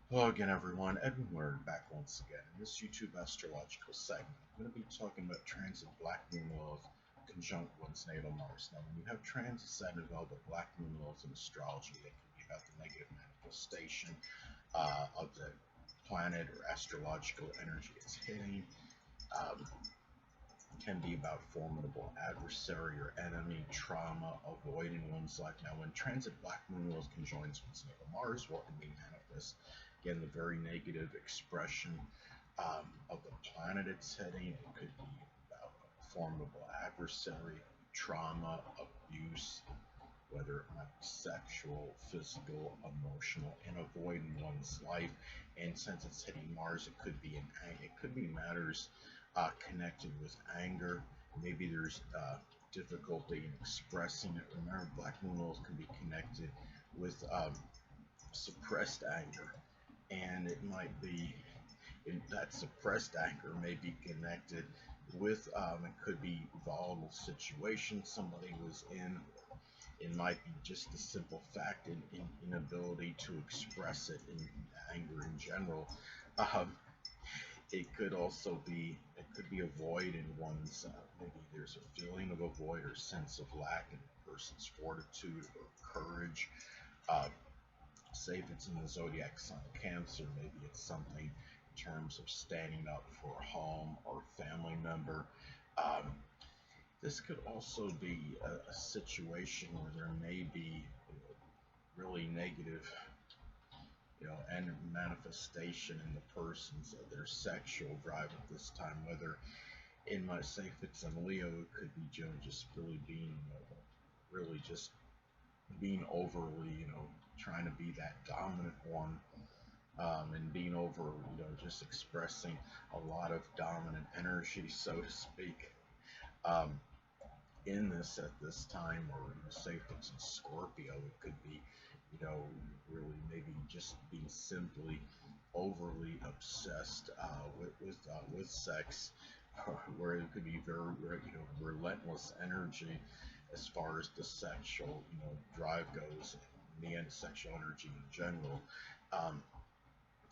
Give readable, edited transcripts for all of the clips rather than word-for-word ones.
Hello again, everyone. Edwin Learnard back once again. In this YouTube astrological segment, I'm going to be talking about transit Black Moon Lilith conjunct one's natal Mars. Now, when you have transits that involve the Black Moon Lilith in astrology, it can be about the negative manifestation of the planet or astrological energy it's hitting. Can be about formidable adversary or enemy, trauma, avoiding one's life. Now, when transit Black Moon Lilith conjoins one's natal Mars, what can be manifest? Again, the very negative expression of the planet it's hitting. It could be about a formidable adversary, trauma, abuse, whether it might be sexual, physical, emotional, and avoiding one's life. And since it's hitting Mars, it could be matters connected with anger. Maybe there's difficulty in expressing it. Remember, Black Moon Lilith can be connected with suppressed anger, and it might be that suppressed anger may be connected with it could be volatile situation somebody was in. It might be just the simple fact in inability to express it in anger in general. Um, it could also be a void in one's maybe there's a feeling of a void or sense of lack in a person's fortitude or courage. Uh, Say if it's in the zodiac sign of Cancer, maybe it's something in terms of standing up for a home or family member. Um, this could also be a situation where there may be really negative, and manifestation in the person's their sexual drive at this time. Whether in my say if it's in Leo, it could be just really being, really just being overly, trying to be that dominant one, and being over, just expressing a lot of dominant energy, so to speak. Um, in this at this time, or say if it's in Scorpio, it could be, really maybe just being simply overly obsessed with sex, where it could be very, relentless energy as far as the sexual, drive goes, and the end sexual energy in general. Um,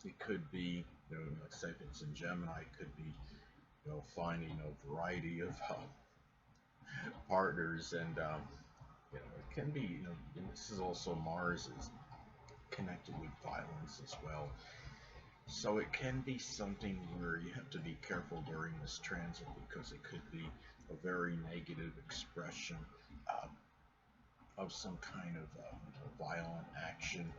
it could be, like say if it's in Gemini, it could be, finding a variety of partners, and it can be, and this is also Mars is connected with violence as well. So it can be something where you have to be careful during this transit, because it could be a very negative expression uh, of some kind of violent action.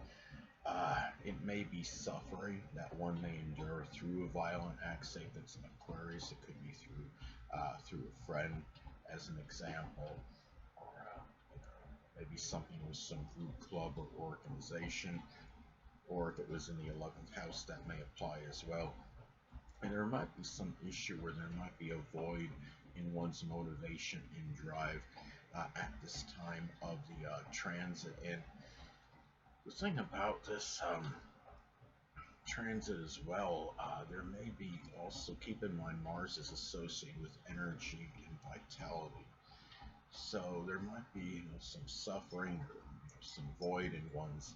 It may be suffering that one may endure through a violent act. Say if it's an Aquarius, it could be through a friend, as an example, or maybe something with some group, club, or organization. Or if it was in the 11th house, that may apply as well. And there might be some issue where there might be a void in one's motivation and drive at this time of the transit. And the thing about this transit as well, there may be also, keep in mind, Mars is associated with energy and vitality. So there might be, some suffering or some void in one's,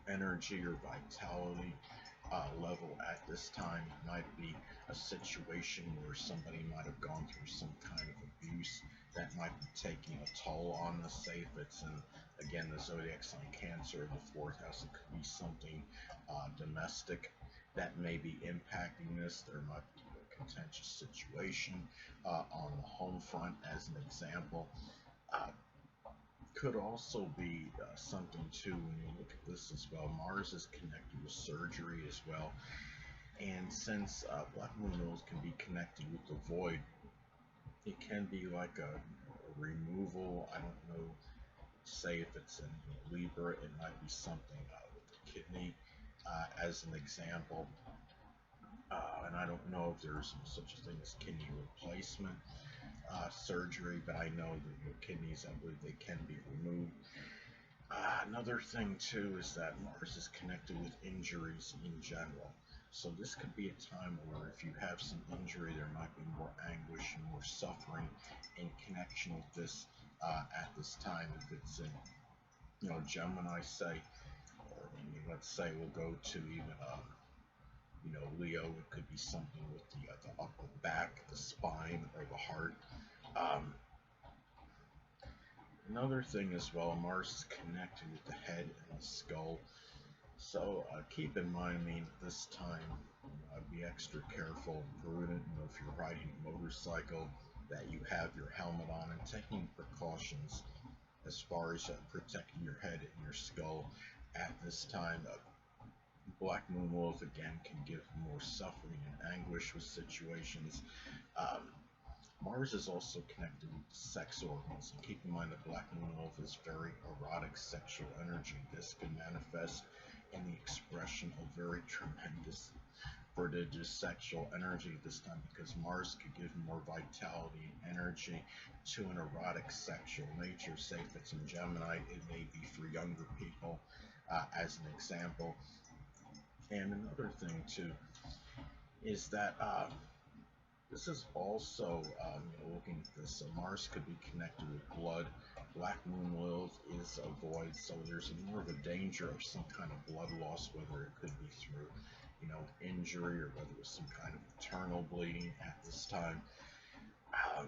energy or vitality level at this time. It might be a situation where somebody might have gone through some kind of abuse that might be taking a toll on us. Say if it's in, again, the zodiac sign Cancer, the fourth house, it could be something domestic that may be impacting this. There might be a contentious situation on the home front, as an example. Uh, could also be something too when you look at this as well. Mars is connected with surgery as well, and since Black Moon Lilith can be connected with the void, it can be like a removal. I don't know. Say if it's in Libra, it might be something with the kidney, as an example. And I don't know if there's such a thing as kidney replacement surgery, but I know that your kidneys, I believe they can be removed. Another thing too is that Mars is connected with injuries in general. So this could be a time where if you have some injury, there might be more anguish and more suffering in connection with this at this time. If it's in, Gemini, say, or maybe let's let's say we'll go to even Leo. It could be something with the upper back, the spine, or the heart. Um, Another thing as well, Mars is connected with the head and the skull. So keep in mind, I mean, this time, be extra careful and prudent. If you're riding a motorcycle, that you have your helmet on and taking precautions as far as protecting your head and your skull at this time. Black Moon Lilith again can give more suffering and anguish with situations. Um, Mars is also connected with sex organs, and keep in mind that Black Moon Lilith is very erotic sexual energy. This can manifest in the expression of very tremendous, prodigious sexual energy this time, because Mars could give more vitality and energy to an erotic sexual nature. Say if it's in Gemini, it may be for younger people, as an example. And another thing too is that this is also, looking at this, so Mars could be connected with blood. Black Moon Lilith is a void, so there's more of a danger of some kind of blood loss, whether it could be through, injury, or whether it was some kind of internal bleeding at this time. Um,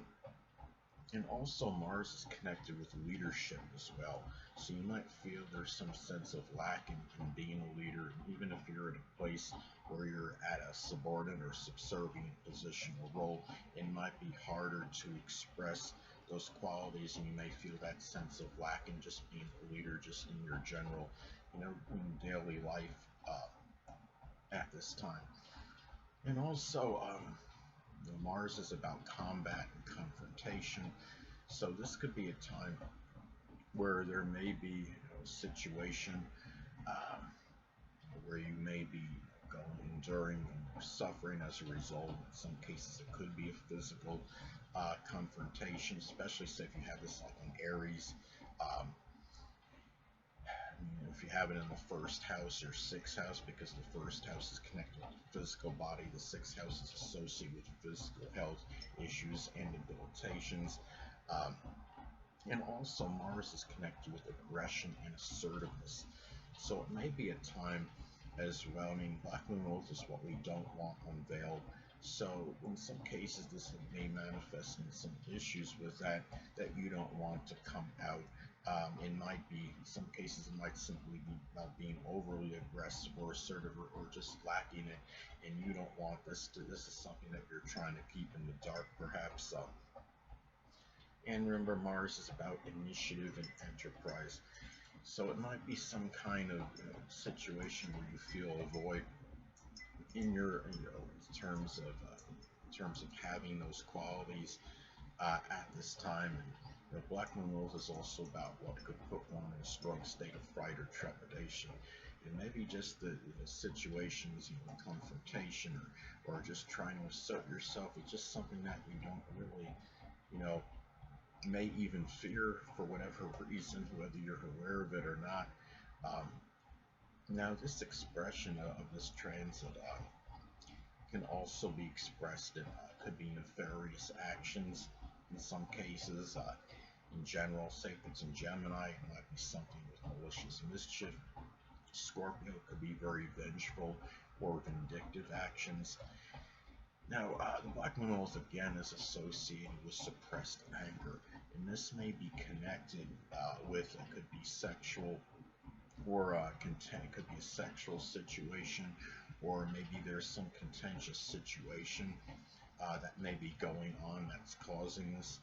and also Mars is connected with leadership as well. So you might feel there's some sense of lack in being a leader, even if you're in a place where you're at a subordinate or subservient position or role. It might be harder to express those qualities, and you may feel that sense of lack in just being a leader, just in your general, in daily life at this time. And also, Mars is about combat and confrontation. So this could be a time where there may be a situation um, where you may be enduring or suffering as a result. In some cases, it could be a physical confrontation, especially say if you have this like in Aries. Um, if you have it in the first house or sixth house, because the first house is connected with the physical body, the sixth house is associated with physical health issues and debilitations. Um, and also Mars is connected with aggression and assertiveness. So it may be a time as well. I mean, Black Moon Lilith is what we don't want unveiled. So in some cases, this may manifest in some issues with that you don't want to come out. It might be, in some cases, it might simply be about being overly aggressive or assertive, or just lacking it, and you don't want this to. This is something that you're trying to keep in the dark, perhaps. And remember, Mars is about initiative and enterprise. So it might be some kind of situation where you feel a void in your, in terms of having those qualities at this time. And Black Moon Lilith is also about what could put one in a strong state of fright or trepidation. It may be just the situations, confrontation, or just trying to assert yourself. It's just something that you don't really, may even fear for whatever reason, whether you're aware of it or not. Now, this expression of this transit can also be expressed in, could be nefarious actions in some cases. In general, say if it's in Gemini, it might be something with malicious mischief. Scorpio could be very vengeful or vindictive actions. Now, the Black Moon Lilith again is associated with suppressed anger, and this may be connected with, it could be sexual, or it could be a sexual situation, or maybe there's some contentious situation that may be going on that's causing this.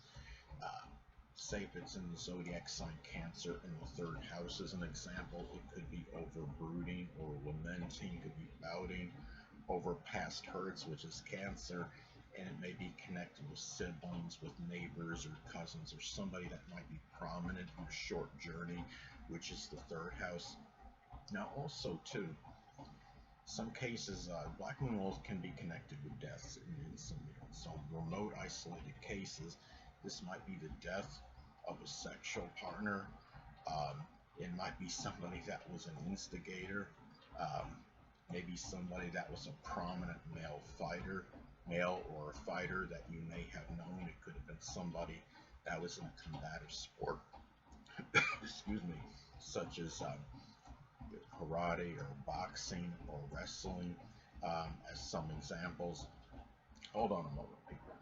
Say if it's in the zodiac sign Cancer in the third house as an example, it could be over brooding or lamenting, could be pouting over past hurts, which is Cancer, and it may be connected with siblings, with neighbors or cousins, or somebody that might be prominent in a short journey, which is the third house. Now also too, some cases, Black Moon Lilith can be connected with deaths in some remote, isolated cases. This might be the death of a sexual partner. It might be somebody that was an instigator. Maybe somebody that was a prominent male or a fighter that you may have known. It could have been somebody that was in a combative sport, excuse me, such as karate or boxing or wrestling as some examples. Hold on a moment, people.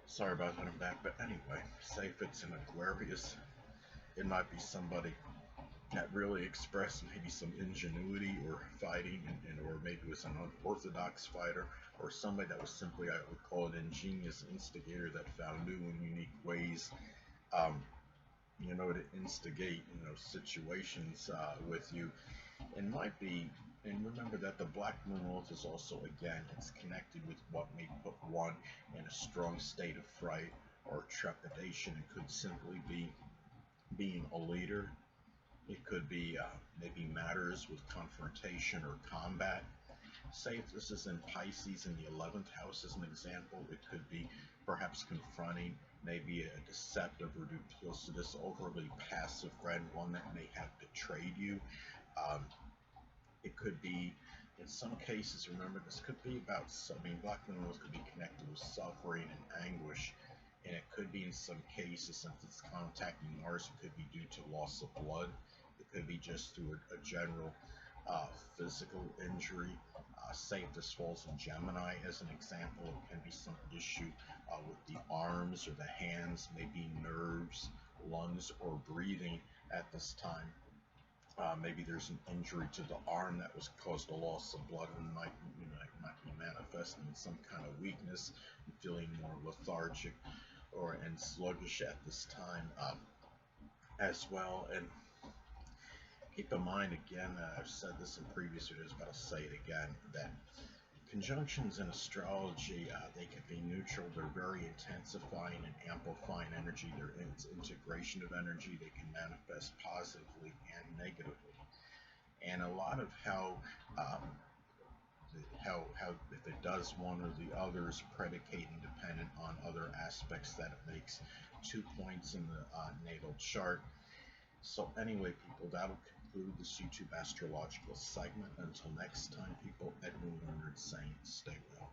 Sorry about that, I'm back. But anyway, say if it's an Aquarius, it might be somebody that really expressed maybe some ingenuity or fighting, or maybe was an unorthodox fighter, or somebody that was simply, I would call an ingenious instigator that found new and unique ways, um, to instigate, situations with you. It might be, and remember that the Black Moon Lilith is also, again, it's connected with what may put one in a strong state of fright or trepidation. It could simply be being a leader. It could be maybe matters with confrontation or combat. Say if this is in Pisces in the 11th house as an example, it could be perhaps confronting maybe a deceptive or duplicitous, overly passive friend, one that may have betrayed you. Um, it could be, in some cases, remember, this could be about, Black Moon could be connected with suffering and anguish, and it could be in some cases, since it's contacting Mars, it could be due to loss of blood. It could be just through a general physical injury. Say if this falls in Gemini as an example, it can be some issue with the arms or the hands, maybe nerves, lungs, or breathing at this time. Maybe there's an injury to the arm that was caused a loss of blood, and might be manifesting in some kind of weakness, and feeling more lethargic and sluggish at this time as well. And keep in mind, again, I've said this in previous videos, but I'll say it again, that conjunctions in astrology, they can be neutral. They're very intensifying and amplifying energy. They're integration of energy. They can manifest positively and negatively. And a lot of how if it does one or the other is predicated and dependent on other aspects that it makes 2 points in the natal chart. So anyway, people, that'll conclude this YouTube astrological segment. Until next time, people, Edwin Learnard saying stay well.